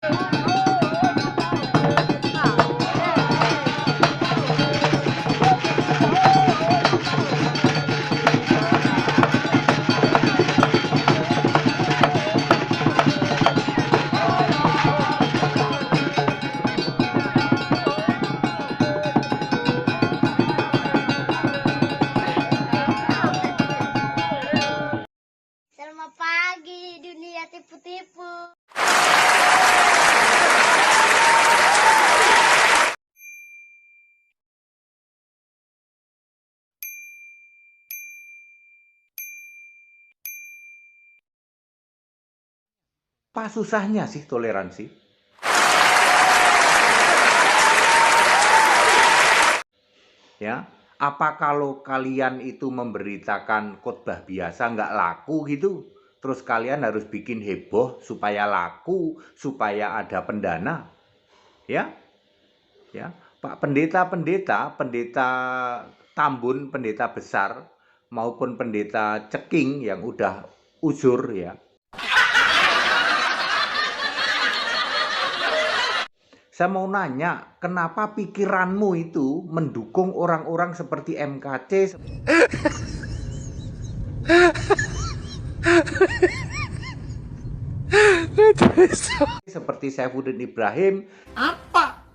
Selamat pagi dunia tipu-tipu. Apa susahnya sih toleransi? Ya, apa kalau kalian itu memberitakan khotbah biasa nggak laku gitu? Terus kalian harus bikin heboh supaya laku, supaya ada pendana. Ya, ya, Pak pendeta, pendeta Tambun, pendeta besar maupun pendeta ceking yang udah uzur ya. Saya mau nanya, kenapa pikiranmu itu mendukung orang-orang seperti MKC, seperti Saifuddin Ibrahim, Apa?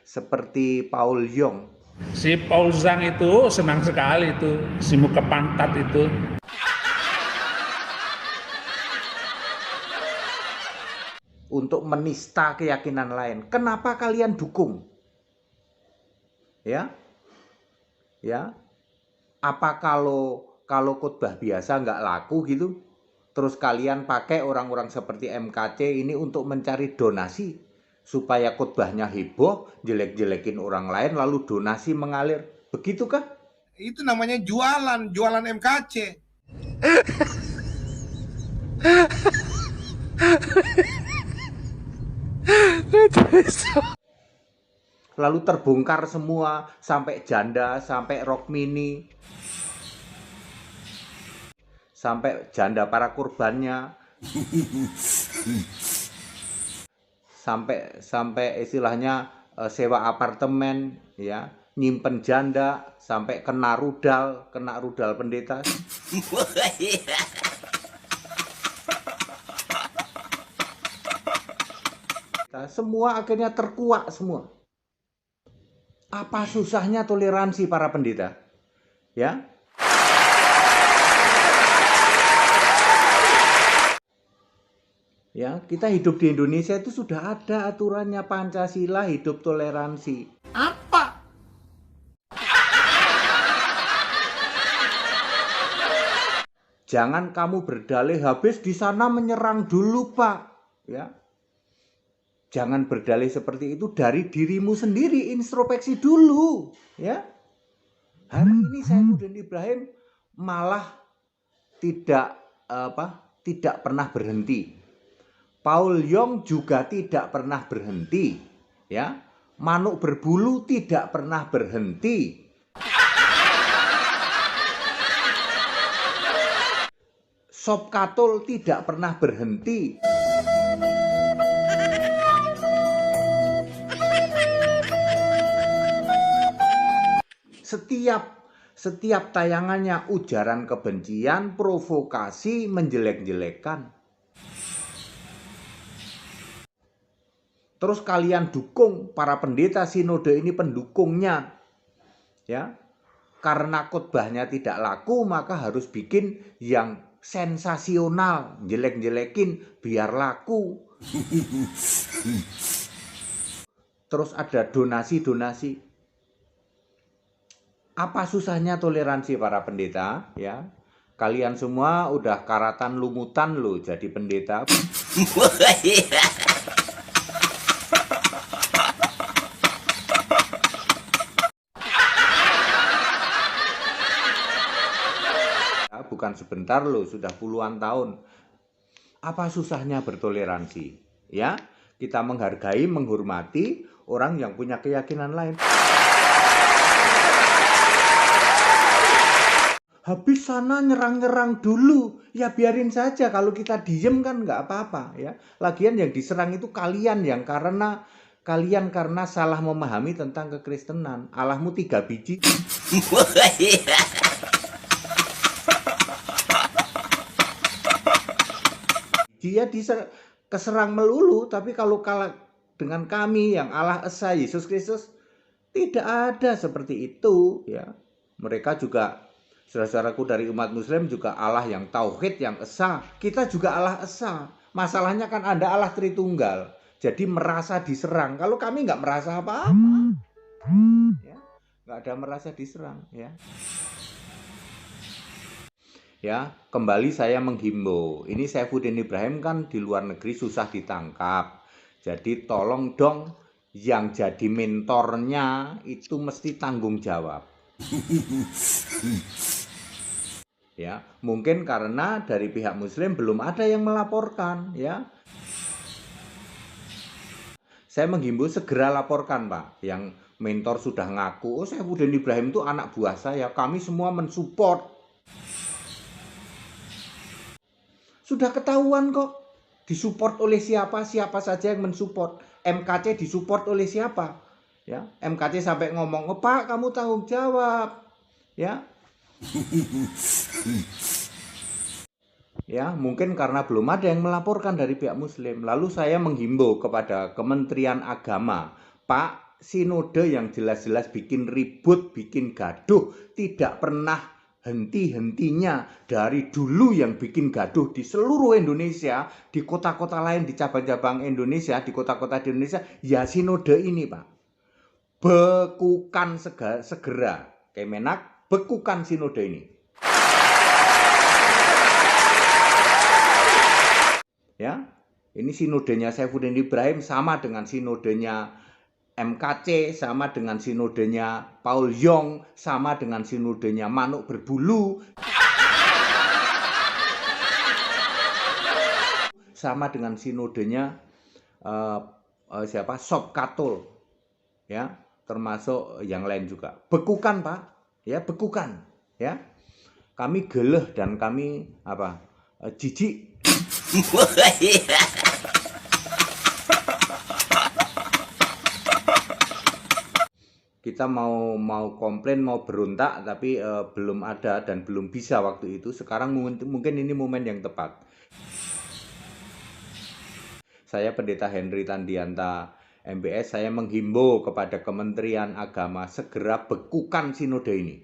seperti Paul Yong? Si Paul Zhang itu senang sekali itu, si muka pantat itu. Untuk menista keyakinan lain. Kenapa kalian dukung? Ya, ya. Apa kalau khotbah biasa nggak laku gitu? Terus kalian pakai orang-orang seperti MKC ini untuk mencari donasi supaya khotbahnya heboh, jelek-jelekin orang lain, lalu donasi mengalir. Begitukah? Itu namanya jualan MKC. Lalu terbongkar semua, sampai janda, sampai rok mini, sampai janda para kurbannya, sampai istilahnya sewa apartemen, ya, nyimpen janda, sampai kena rudal pendeta. Semua akhirnya terkuak semua. Apa susahnya toleransi para pendeta? Ya. Ya, kita hidup di Indonesia itu sudah ada aturannya, Pancasila, hidup toleransi. Apa? Jangan kamu berdalih habis di sana menyerang dulu, Pak. Ya. Jangan berdalih seperti itu dari dirimu sendiri, introspeksi dulu, ya. Hari ini Saifuddin Ibrahim malah tidak pernah berhenti. Paul Yong juga tidak pernah berhenti, ya. Manuk berbulu tidak pernah berhenti. Sop Katul tidak pernah berhenti. Setiap tayangannya ujaran kebencian, provokasi, menjelek-jelekan. Terus kalian dukung, para pendeta sinode ini pendukungnya. Ya. Karena khotbahnya tidak laku, maka harus bikin yang sensasional, jelek-jelekin biar laku. Terus ada donasi-donasi. Apa susahnya toleransi para pendeta, ya? Kalian semua udah karatan lumutan loh jadi pendeta. Bukan sebentar loh, sudah puluhan tahun. Apa susahnya bertoleransi? Ya, kita menghargai, menghormati orang yang punya keyakinan lain. habis sana nyerang-nyerang dulu. Ya biarin saja, kalau kita diem kan nggak apa-apa ya. Lagian yang diserang itu kalian karena salah memahami tentang kekristenan. Allahmu 3 biji. Dia keserang melulu, tapi kalau kalah dengan kami yang Allah Esa Yesus Kristus, tidak ada seperti itu ya. Mereka juga, saudara-saudaraku dari umat Muslim juga Allah yang tauhid, yang esa. Kita juga Allah esa. Masalahnya kan Anda Allah Tritunggal, jadi merasa diserang. Kalau kami nggak merasa apa-apa, ya, nggak ada merasa diserang ya. Ya, kembali saya menghimbau. Ini Saifuddin Ibrahim kan di luar negeri susah ditangkap. Jadi tolong dong yang jadi mentornya itu mesti tanggung jawab. Ya, mungkin karena dari pihak Muslim belum ada yang melaporkan, ya. Saya menghimbau segera laporkan, Pak. Yang mentor sudah ngaku, oh Saifuddin Ibrahim itu anak buah saya, kami semua mensupport. Sudah ketahuan kok, disupport oleh siapa saja yang mensupport. MKC disupport oleh siapa? Ya, MKC sampai ngomong, oh, Pak, kamu tanggung jawab. Ya. Ya, mungkin karena belum ada yang melaporkan dari pihak Muslim. Lalu saya menghimbau kepada Kementerian Agama, Pak, sinode yang jelas-jelas bikin ribut, bikin gaduh, tidak pernah henti-hentinya dari dulu yang bikin gaduh di seluruh Indonesia, di kota-kota lain, di cabang-cabang Indonesia, di kota-kota di Indonesia, ya sinode ini, Pak. Bekukan segera, Kemenak, bekukan sinode ini. Ya, ini sinodenya Saifuddin Ibrahim sama dengan sinodenya MKC, sama dengan sinodenya Paul Yong, sama dengan sinodenya Manuk Berbulu, sama dengan sinodenya Sop Katul, ya, termasuk yang lain juga. Bekukan, Pak, ya, bekukan, ya. Kami geleh dan kami jijik. Kita mau komplain, mau berontak, tapi belum ada dan belum bisa waktu itu. Sekarang mungkin ini momen yang tepat. Saya Pendeta Henry Tandianta MBS, saya menghimbau kepada Kementerian Agama segera bekukan sinode ini.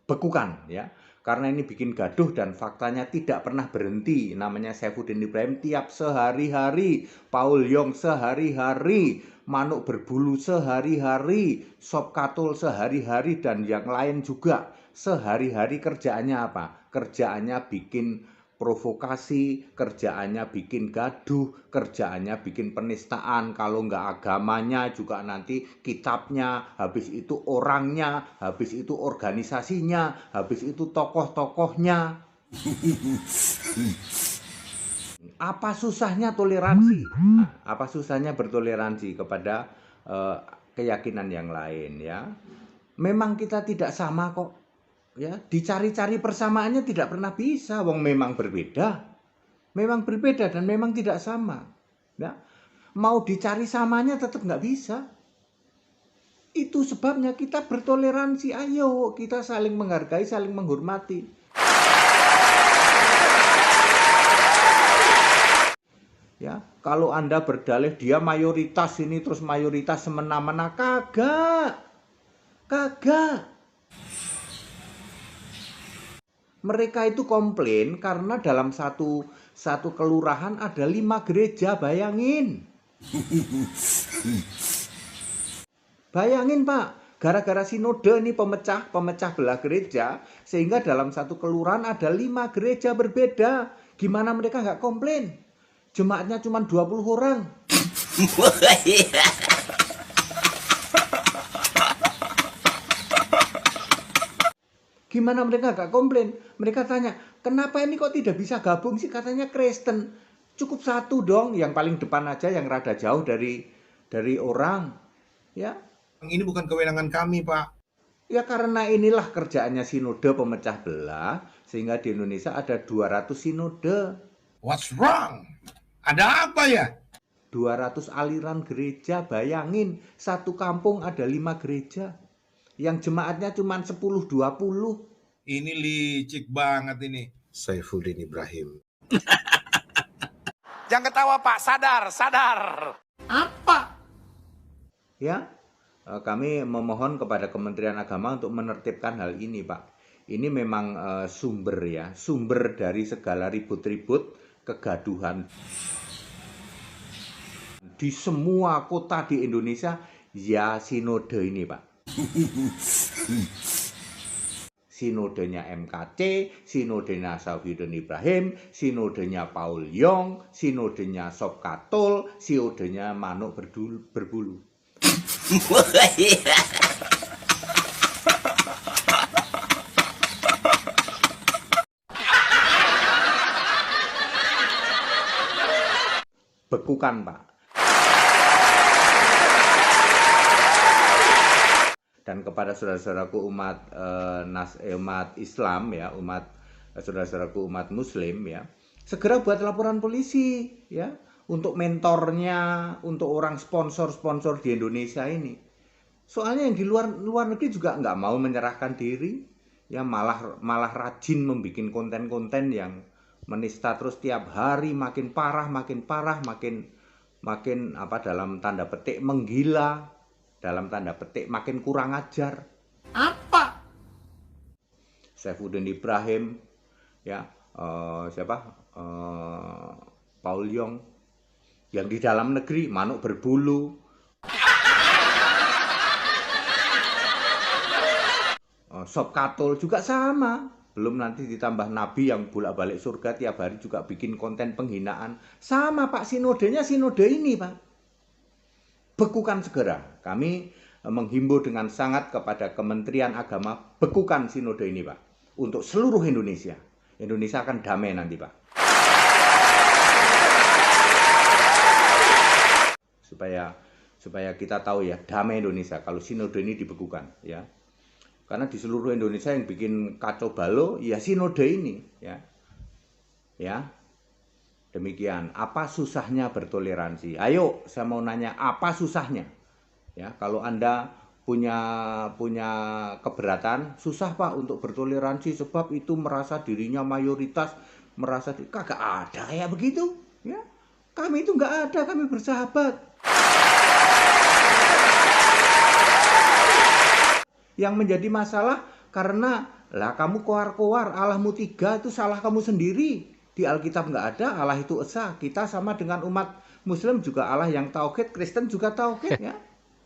Bekukan, ya. Karena ini bikin gaduh dan faktanya tidak pernah berhenti. Namanya Saifuddin Ibrahim tiap sehari-hari, Paul Yong sehari-hari, Manuk Berbulu sehari-hari, Sop Katul sehari-hari, dan yang lain juga. Sehari-hari kerjaannya apa? Kerjaannya bikin provokasi, kerjaannya bikin gaduh, kerjaannya bikin penistaan. Kalau nggak agamanya juga nanti kitabnya, habis itu orangnya, habis itu organisasinya, habis itu tokoh-tokohnya. Apa susahnya toleransi? Apa susahnya bertoleransi kepada keyakinan yang lain, ya? Memang kita tidak sama kok. Ya, dicari-cari persamaannya tidak pernah bisa, wong memang berbeda dan memang tidak sama. Ya, mau dicari samanya tetap nggak bisa. Itu sebabnya kita bertoleransi. Ayo kita saling menghargai, saling menghormati. Ya, kalau Anda berdalih dia mayoritas ini terus mayoritas semena-mena, kagak. Mereka itu komplain karena dalam satu kelurahan ada 5 gereja, bayangin. Bayangin, Pak, gara-gara sinode ini pemecah belah gereja, sehingga dalam satu kelurahan ada 5 gereja berbeda. Gimana mereka nggak komplain? Jemaatnya cuma 20 orang. Gimana mereka gak komplain? Mereka tanya, kenapa ini kok tidak bisa gabung sih? Katanya Kristen. Cukup satu dong, yang paling depan aja, yang rada jauh dari orang. Ya. Ini bukan kewenangan kami, Pak. Ya karena inilah kerjaannya sinode pemecah belah, sehingga di Indonesia ada 200 sinode. What's wrong? Ada apa ya? 200 aliran gereja, bayangin satu kampung ada 5 gereja. Yang jemaatnya cuma 10-20. Ini licik banget ini. Saifuddin Ibrahim. Jangan ketawa Pak, sadar. Ya, kami memohon kepada Kementerian Agama untuk menertibkan hal ini, Pak. Ini memang sumber dari segala ribut-ribut, kegaduhan di semua kota di Indonesia, ya sinode ini, Pak. Sinodenya MKC, sinodenya Saifuddin Ibrahim, sinodenya Paul Yong, sinodenya Sop Katul, sinodenya Manuk Berbulu. Bekukan, Pak. Dan kepada saudara-saudaraku umat Islam ya, saudara-saudaraku umat Muslim ya, segera buat laporan polisi ya untuk mentornya, untuk orang sponsor di Indonesia ini. Soalnya yang di luar negeri juga nggak mau menyerahkan diri, ya malah rajin membuat konten-konten yang menista terus tiap hari, makin parah, makin apa dalam tanda petik menggila, dalam tanda petik makin kurang ajar. Apa? Saifuddin Ibrahim, ya Paul Yong, yang di dalam negeri Manuk Berbulu, Sop Katul juga sama. Belum nanti ditambah nabi yang bolak-balik surga tiap hari juga bikin konten penghinaan. Sama, Pak, sinodenya sinode ini, Pak. Bekukan segera. Kami menghimbau dengan sangat kepada Kementerian Agama, bekukan sinode ini, Pak. Untuk seluruh Indonesia. Indonesia akan damai nanti, Pak. Supaya kita tahu ya, damai Indonesia kalau sinode ini dibekukan, ya. Karena di seluruh Indonesia yang bikin kacau balau ya sinode ini, ya. Ya. Demikian, apa susahnya bertoleransi? Ayo, saya mau nanya, apa susahnya? Ya, kalau Anda punya keberatan, susah Pak untuk bertoleransi sebab itu merasa dirinya mayoritas, kagak ada kayak begitu, ya. Kami itu nggak ada, kami bersahabat. Yang menjadi masalah karena kamu koar-koar Allahmu 3 itu salah kamu sendiri. Di Alkitab nggak ada Allah itu esa. Kita sama dengan umat Muslim juga Allah yang tauhid, Kristen juga tauhid ya.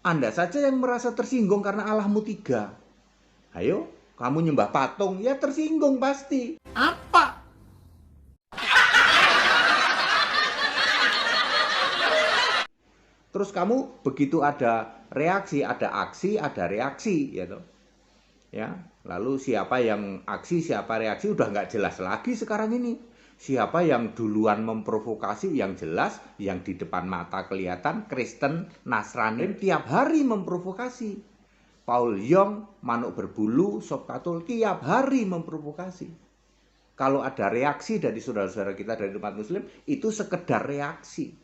Anda saja yang merasa tersinggung karena Allahmu 3. Ayo, kamu nyembah patung ya tersinggung pasti. Apa? Terus kamu begitu ada reaksi, ada aksi, ada reaksi, ya toh. Ya, lalu siapa yang aksi, siapa reaksi udah nggak jelas lagi sekarang ini. Siapa yang duluan memprovokasi yang jelas, yang di depan mata kelihatan, Kristen, Nasrani tiap hari memprovokasi. Paul Yong, Manuk Berbulu, Sop Katul tiap hari memprovokasi. Kalau ada reaksi dari saudara-saudara kita dari umat Muslim, itu sekedar reaksi.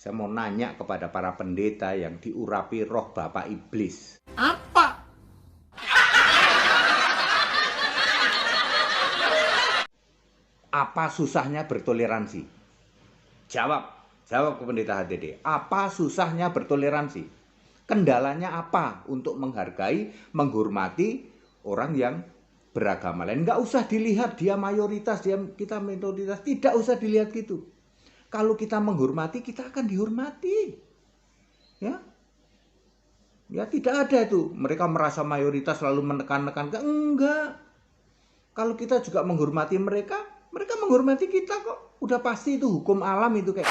Saya mau nanya kepada para pendeta yang diurapi roh Bapak Iblis. Apa? Apa susahnya bertoleransi? Jawab ke pendeta HTD. Apa susahnya bertoleransi? Kendalanya apa untuk menghargai, menghormati orang yang beragama lain? Nggak usah dilihat dia mayoritas, kita minoritas. Tidak usah dilihat gitu. Kalau kita menghormati, kita akan dihormati. Ya. Ya tidak ada itu. Mereka merasa mayoritas lalu menekan-nekan. Enggak. Kalau kita juga menghormati mereka menghormati kita kok. Udah pasti itu hukum alam itu kayak.